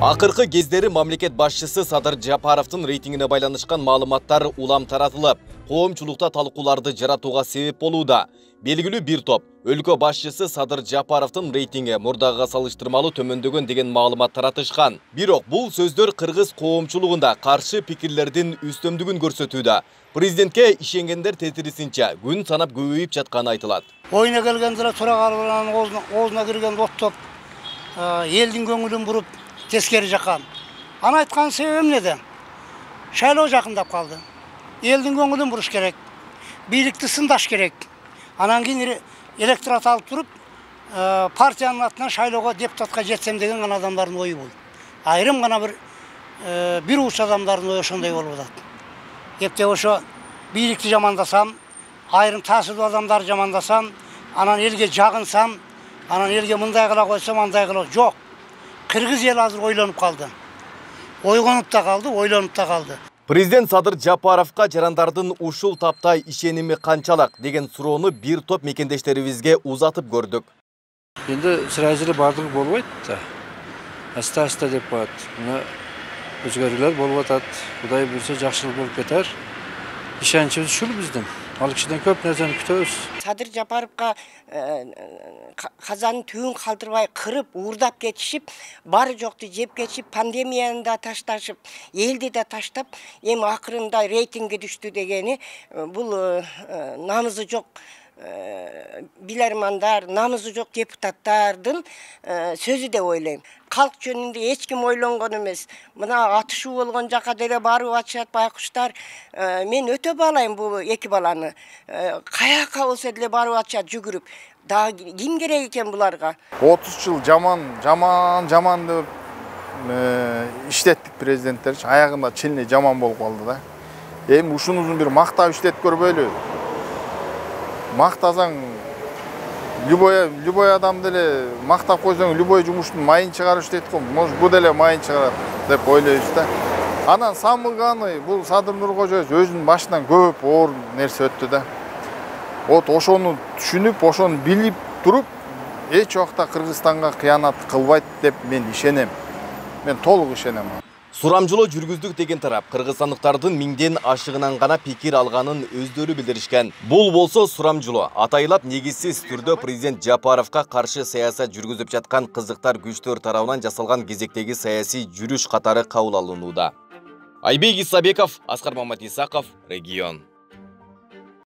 Акыркы кездери мамлекет башчысы Садыр Жапаровдун рейтингине байланышкан маалыматтар улам таратылып, коомчулукта талкууларды жаратууга себеп болууда. Белгилүү бир топ өлкө башчысы Садыр Жапаровдун рейтинги мурдагыга салыштырмалуу төмөндөгөн деген маалымат таратышкан. Бирок бул сөздөр кыргыз коомчулугунда каршы пикирлердин үстөмдүгүн көрсөтүүдө. Президентке ишенгендер тетирисинче күн санап көбөйүп жатканы айтылат. Oyuna gelgendiler tura kalbından oğuzuna girgen otup elin gönülün vurup teskeri jakan. Ana aytkan sebebim neden? Şayloo jakındap kaldı. Elin gönülün vuruş gerek. Birlikte sındaş gerek. Anan keyin elektorat alıp durup partiyanın atından şaylooga deputatga jetsem degen adamların oyu bul. Ayrım gana bir uç adamların oyu şonday bolup atat. Hepte oşo birlikte jamandasam, ayrım tasirli adamlar jamandasam, anan elge jagınsam, anan elge mınday kıla koysam, anday kıla yok. Kırgız el hazır oylanıp kaldı. Oylanıp da kaldı, oylanıp da kaldı. Президент Садыр Жапаровка жарандардын ушул тапта ишеними канчалак деген суроону бир топ мекендештерибизге узатып көрдүк. Енді сразу бардығы болбайт да. Аста-аста деп коет. Мына өзгөрүүлөр болуп атат. Кудай буйрса жакшылык болуп кетер. Ишеничибиз ушул биздин. Ал кишиден көп нерсени күтөбүз. Садыр Жапаровка казанын түбүн калтырбай кырып, уурдап кетишип, бары жокту жеп кетишип, пандемияны да ташташып, элди да таштап, эми акырында рейтинги түштү дегени бул намызы жок билермандар, намызы жок депутаттардын сөзү деп ойлойм. Халк жөнүндө эч ким ойлонгон эмес. Мына атышуу болгон жака деле барып атышат байкуштар. Мен өтө баалайм бул эки баланы. Каяка болсо деле барып атышат жүгүрүп. Да ким керек экен буларга? 30 жыл жаман деп иштеттик президенттер. Аягында чилне жаман болуп калды да. Эми ушунузун бир мактап иштетип көрбөйлү. Мактасаң любой адам деле мактап койсоң любой жумуштун майын чыгарыш дейт го. Может бу деле майын чыгарат деп ойлойбуз да. Анан самылганы бул Садыр Нуркожоев өзүнүн башынан көп оор нерсе өттү да. Вот ошону түшүнүп, ошону билип туруп, эч убакта Кыргызстанга кыянат кылбайт деп мен ишенем. Мен толук ишенем. Сурамжылоо жүргүздүк деген тарап кыргызстандыктардын миңден ашыгынан гана пикир алганын өздөрү билдиришкен. Бул болсо сурамжылоо атайлап негизсиз түрдө президент Жапаровка каршы саясат жүргүзүп жаткан кызыктар күчтөр тарабынан жасалган кезектеги саясий жүрүш катары кабыл алынууда. Айбек Исабеков, Аскар Маматисаков, Регион.